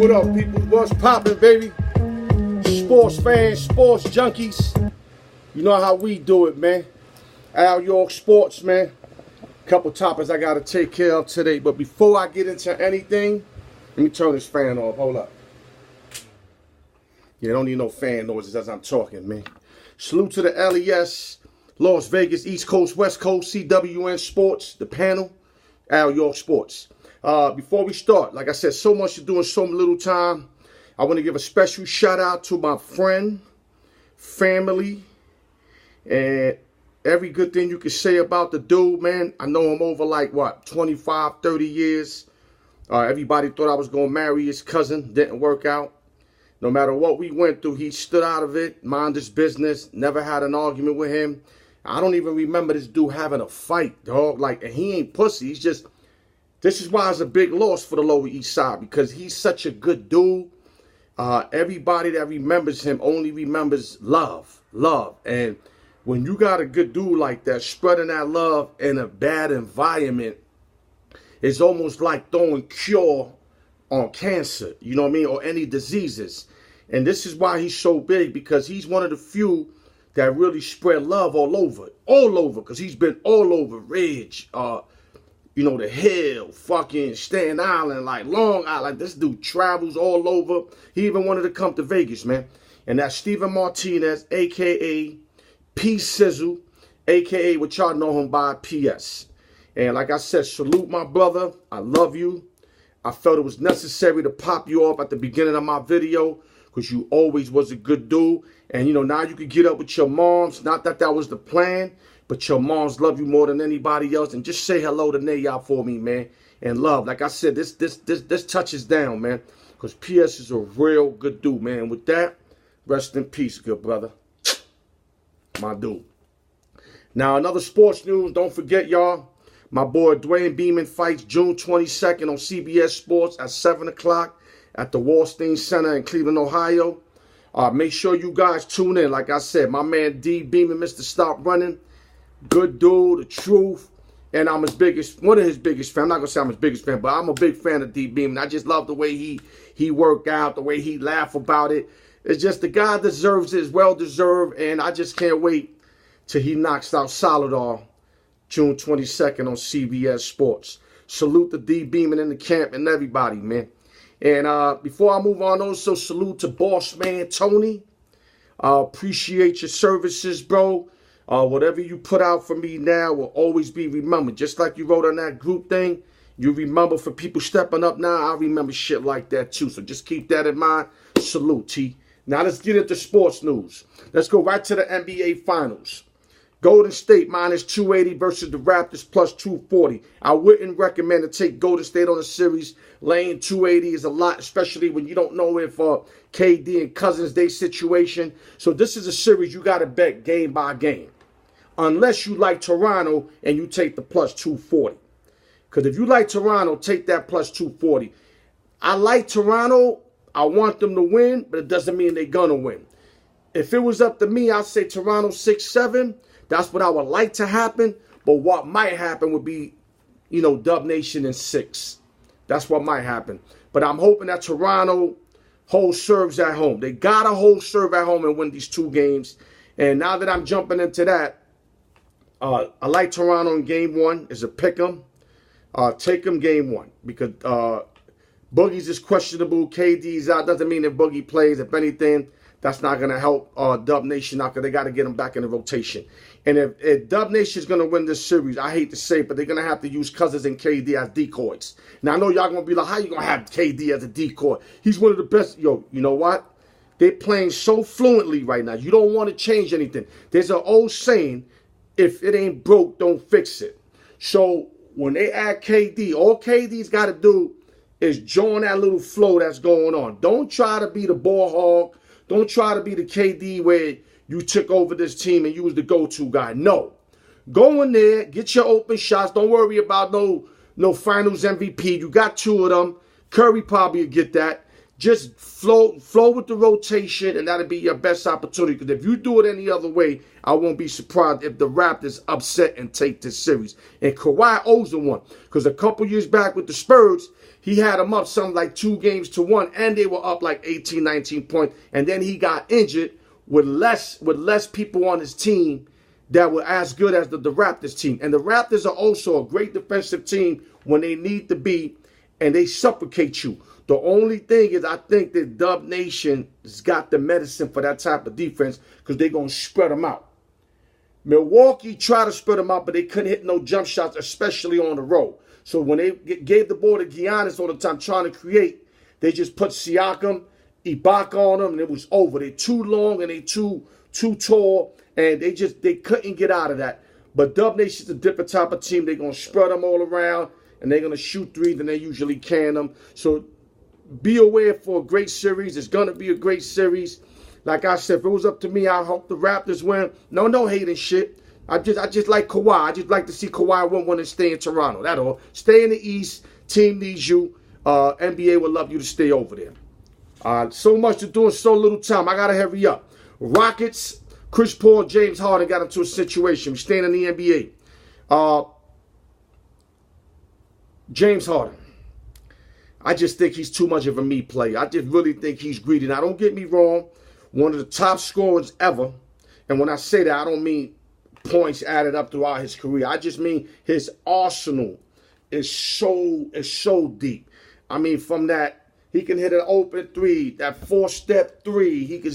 What up, people? What's poppin', baby? Sports fans, sports junkies. You know how we do it, man. Alyork Sports, man. Couple topics I gotta take care of today. But before I get into anything, let me turn this fan off. Hold up. Yeah, don't need no fan noises as I'm talking, man. Salute to the LES, Las Vegas, East Coast, West Coast, CWN Sports, the panel, Alyork Sports. Before we start, like I said, so much to do in so little time. I want to give a special shout out to my friend, family, and every good thing you can say about the dude, man. I know him over like, what, 25, 30 years. Everybody thought I was going to marry his cousin. Didn't work out. No matter what we went through, he stood out of it, mind his business, never had an argument with him. I don't even remember this dude having a fight, dog. Like, and he ain't pussy. He's just, this is why it's a big loss for the Lower East Side, because he's such a good dude. Everybody that remembers him only remembers love. And when you got a good dude like that, spreading that love in a bad environment, it's almost like throwing cure on cancer, you know what I mean, or any diseases. And this is why he's so big, because he's one of the few that really spread love all over, because he's been all over Ridge, you know, the Hill, fucking Staten Island, like Long Island. This dude travels all over. He even wanted to come to Vegas, man. And that's Steven Martinez, a.k.a. P. Sizzle, a.k.a. what y'all know him by, P.S. And like I said, salute my brother. I love you. I felt it was necessary to pop you off at the beginning of my video, because you always was a good dude. And, you know, now you can get up with your moms. Not that that was the plan, but your moms love you more than anybody else. And just say hello to Nayah for me, man. And love. Like I said, this touches down, man. Because P.S. is a real good dude, man. With that, rest in peace, good brother. My dude. Now, another sports news. Don't forget, y'all. My boy Dwayne Beeman fights June 22nd on CBS Sports at 7 o'clock at the Wallstein Center in Cleveland, Ohio. Make sure you guys tune in. Like I said, my man D. Beeman, Mr. Stop Running. Good dude, the truth. And I'm his biggest, one of his biggest fans. I'm not going to say I'm his biggest fan, but I'm a big fan of D. Beeman. I just love the way he work out, the way he laugh about it. It's just the guy deserves it, well-deserved, and I just can't wait till he knocks out Solidar June 22nd on CBS Sports. Salute to D. Beeman in the camp and everybody, man. And before I move on, also salute to Boss Man Tony. Appreciate your services, bro. Whatever you put out for me now will always be remembered. Just like you wrote on that group thing, you remember for people stepping up now, I remember shit like that too. So just keep that in mind. Salute, T. Now let's get into sports news. Let's go right to the NBA Finals. Golden State minus 280 versus the Raptors plus 240. I wouldn't recommend to take Golden State on a series. Laying 280 is a lot, especially when you don't know if KD and Cousins, their situation. So this is a series you got to bet game by game. Unless you like Toronto and you take the plus 240. Because if you like Toronto, take that plus 240. I like Toronto. I want them to win, but it doesn't mean they're going to win. If it was up to me, I'd say Toronto 6-7. That's what I would like to happen. But what might happen would be, you know, Dub Nation in 6. That's what might happen. But I'm hoping that Toronto holds serves at home. They got to hold serve at home and win these 2 games. And now that I'm jumping into that, I like Toronto in game 1. It's a pick 'em. Take them game 1. Because Boogie's is questionable. KD's out. Doesn't mean if Boogie plays. If anything, that's not going to help Dub Nation out, because they got to get him back in the rotation. And if Dub Nation is going to win this series, I hate to say it, but they're going to have to use Cousins and KD as decoys. Now, I know y'all going to be like, how you going to have KD as a decoy? He's one of the best. Yo, you know what? They're playing so fluently right now. You don't want to change anything. There's an old saying, if it ain't broke, don't fix it. So when they add KD, all KD's got to do is join that little flow that's going on. Don't try to be the ball hog. Don't try to be the KD where you took over this team and you was the go-to guy. No. Go in there, get your open shots. Don't worry about no finals MVP. You got 2 of them. Curry probably will get that. just flow with the rotation, and that'll be your best opportunity. Because if you do it any other way, I won't be surprised if the Raptors upset and take this series. And Kawhi owes them one. Because a couple years back with the Spurs, he had them up something like 2-1, and they were up like 18, 19 points. And then he got injured with less people on his team that were as good as the Raptors team. And the Raptors are also a great defensive team when they need to be, and they suffocate you. The only thing is I think that Dub Nation has got the medicine for that type of defense because they're going to spread them out. Milwaukee tried to spread them out, but they couldn't hit no jump shots, especially on the road. So when they gave the ball to Giannis all the time trying to create, they just put Siakam, Ibaka on them, and it was over. They're too long and they too tall, and they couldn't get out of that. But Dub Nation's a different type of team. They're going to spread them all around, and they're going to shoot threes, and they usually can them. So be aware for a great series. It's going to be a great series. Like I said, if it was up to me, I hope the Raptors win. No hating shit. I just like Kawhi. I just like to see Kawhi win one and stay in Toronto. That's all. Stay in the East. Team needs you. NBA would love you to stay over there. So much to do in so little time. I got to hurry up. Rockets, Chris Paul, James Harden got into a situation. We're staying in the NBA. James Harden. I just think he's too much of a me player. I just really think he's greedy. Now, don't get me wrong. One of the top scorers ever. And when I say that, I don't mean points added up throughout his career. I just mean his arsenal is so deep. I mean, from that, he can hit an open three, that 4-step three. He can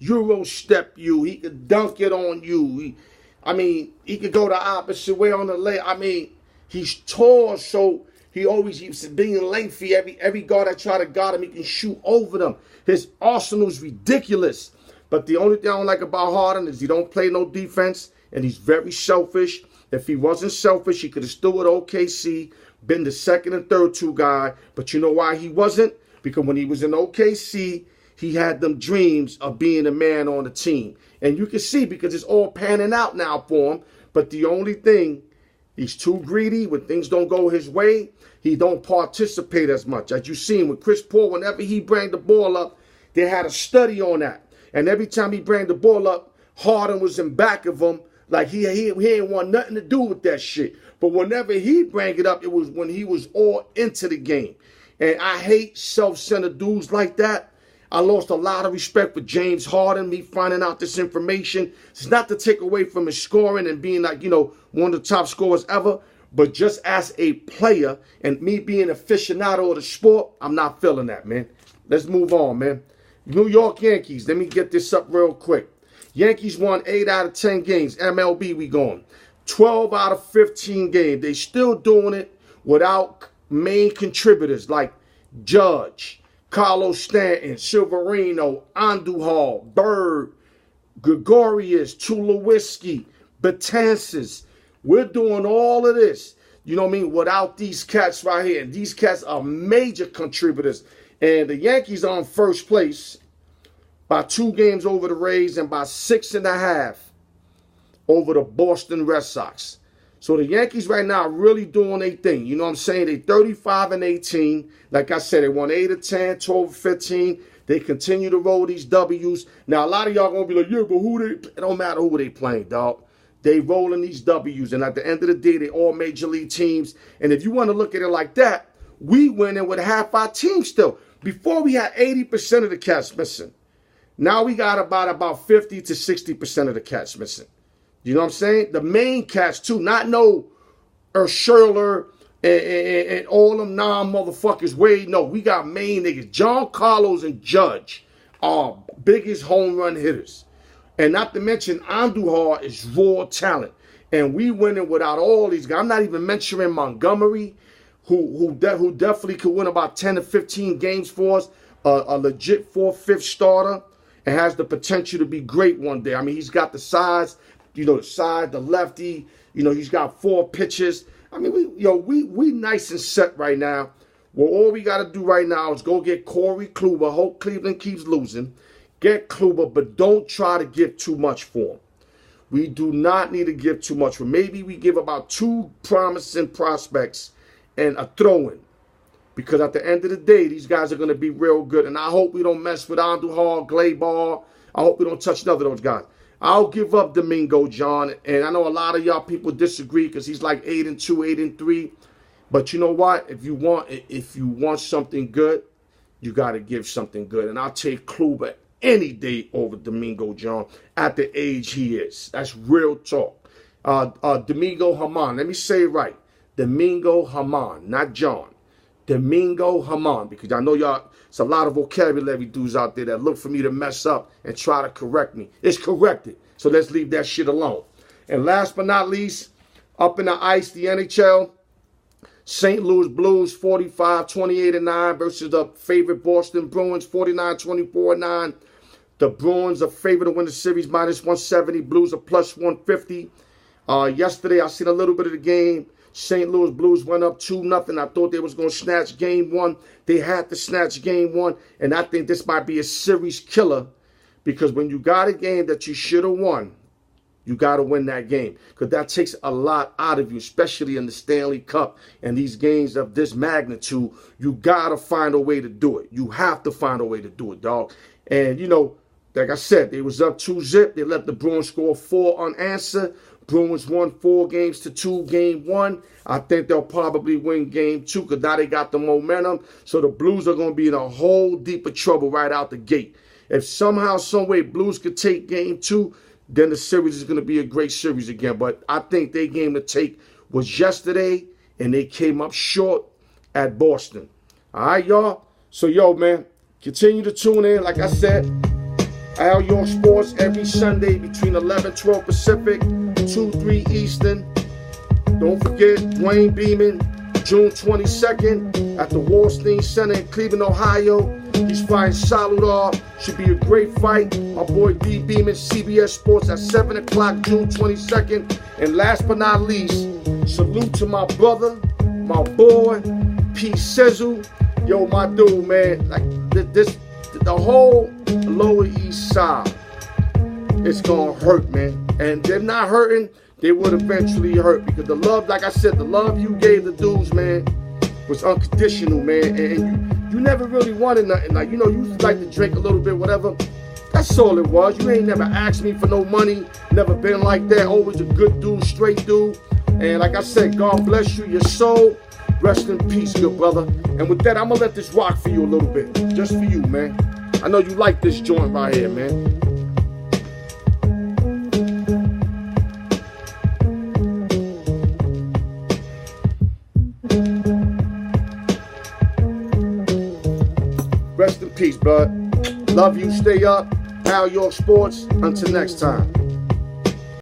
Euro step you. He can dunk it on you. He could go the opposite way on the leg. I mean, he's tall, so he always keeps being lengthy. Every guard that try to guard him, he can shoot over them. His arsenal is ridiculous. But the only thing I don't like about Harden is he don't play no defense, and he's very selfish. If he wasn't selfish, he could have stood with OKC, been the second and third two guy. But you know why he wasn't? Because when he was in OKC, he had them dreams of being a man on the team. And you can see because it's all panning out now for him. But the only thing, he's too greedy. When things don't go his way, he don't participate as much. As you seen with Chris Paul, whenever he bring the ball up, they had a study on that. And every time he bring the ball up, Harden was in back of him. Like he ain't want nothing to do with that shit. But whenever he bring it up, it was when he was all into the game. And I hate self-centered dudes like that. I lost a lot of respect for James Harden, me finding out this information. It's not to take away from his scoring and being like, one of the top scorers ever. But just as a player and me being an aficionado of the sport, I'm not feeling that, man. Let's move on, man. New York Yankees. Let me get this up real quick. Yankees won 8 out of 10 games. MLB, we going. 12 out of 15 games. They still doing it without main contributors like Judge, Carlos Stanton, Severino, Andujar, Bird, Gregorius, Tulowitzki, Betances. We're doing all of this, without these cats right here. And these cats are major contributors. And the Yankees are in first place by 2 games over the Rays and by 6.5 over the Boston Red Sox. So the Yankees right now are really doing their thing. You know what I'm saying? They 35-18. Like I said, they won 8 of 10, 12 of 15. They continue to roll these W's. Now, a lot of y'all going to be like, yeah, but it don't matter who they playing, dog. They rolling these W's. And at the end of the day, they all major league teams. And if you want to look at it like that, we winning with half our team still. Before we had 80% of the cats missing. Now we got about 50 to 60% of the cats missing. You know what I'm saying? The main cats too, not no Scherler and all them non-motherfuckers. Wade, no, we got main niggas. John Carlos and Judge are biggest home run hitters. And not to mention Andujar is raw talent. And we winning without all these guys. I'm not even mentioning Montgomery, who definitely could win about 10 to 15 games for us. A legit 4th, 5th starter. And has the potential to be great one day. I mean, he's got the size, the side, the lefty. He's got 4 pitches. I mean, we nice and set right now. Well, all we got to do right now is go get Corey Kluber. Hope Cleveland keeps losing. Get Kluber, but don't try to give too much for him. We do not need to give too much for him. Maybe we give about 2 promising prospects and a throw-in. Because at the end of the day, these guys are going to be real good. And I hope we don't mess with Andujar, Gleyber. I hope we don't touch none of those guys. I'll give up Domingo, John. And I know a lot of y'all people disagree because he's like 8-2, 8-3. But you know what? If you want something good, you got to give something good. And I'll take Kluber any day over Domingo, John, at the age he is. That's real talk. Domingo Germán. Let me say it right. Domingo Germán, not John. Domingo Germán, because I know y'all, it's a lot of vocabulary dudes out there that look for me to mess up and try to correct me. It's corrected, so let's leave that shit alone. And last but not least, up in the ice, the NHL, St. Louis Blues 45-28-9 versus the favorite Boston Bruins 49-24-9. The Bruins are favored to win the series -170. Blues are +150. Yesterday, I seen a little bit of the game. St. Louis Blues went up 2-0. I thought they was going to snatch game one. They had to snatch game one. And I think this might be a series killer. Because when you got a game that you should have won, you got to win that game. Because that takes a lot out of you, especially in the Stanley Cup and these games of this magnitude. You got to find a way to do it. You have to find a way to do it, dog. And, you know, like I said, they was up 2-0. They let the Bruins score 4 unanswered. Bruins won 4-2 game one. I think they'll probably win game 2 because now they got the momentum. So the Blues are going to be in a whole deeper trouble right out the gate. If somehow, some way, Blues could take game 2, then the series is going to be a great series again. But I think their game to take was yesterday, and they came up short at Boston. All right, y'all? So, yo, man, continue to tune in. Like I said, Alyork Sports every Sunday between 11-12 Pacific, 2-3 Eastern. Don't forget, Dwayne Beeman, June 22nd at the Wallstein Center in Cleveland, Ohio. He's fighting Saludar. Should be a great fight. My boy D. Beeman, CBS Sports at 7 o'clock, June 22nd. And last but not least, salute to my brother, my boy, P. Sizzle. Yo, my dude, man. Like, the whole Lower East Side, it's going to hurt, man. And they're not hurting. They would eventually hurt because the love, like I said, the love you gave the dudes, man, was unconditional, man. And you never really wanted nothing. Like, you know, you used to like to drink a little bit, whatever. That's all it was. You ain't never asked me for no money. Never been like that. Always a good dude, straight dude. And like I said, God bless you, your soul. Rest in peace, good brother. And with that, I'm going to let this rock for you a little bit. Just for you, man. I know you like this joint right here, man. Rest in peace, bud. Love you. Stay up. Alyork Sports. Until next time.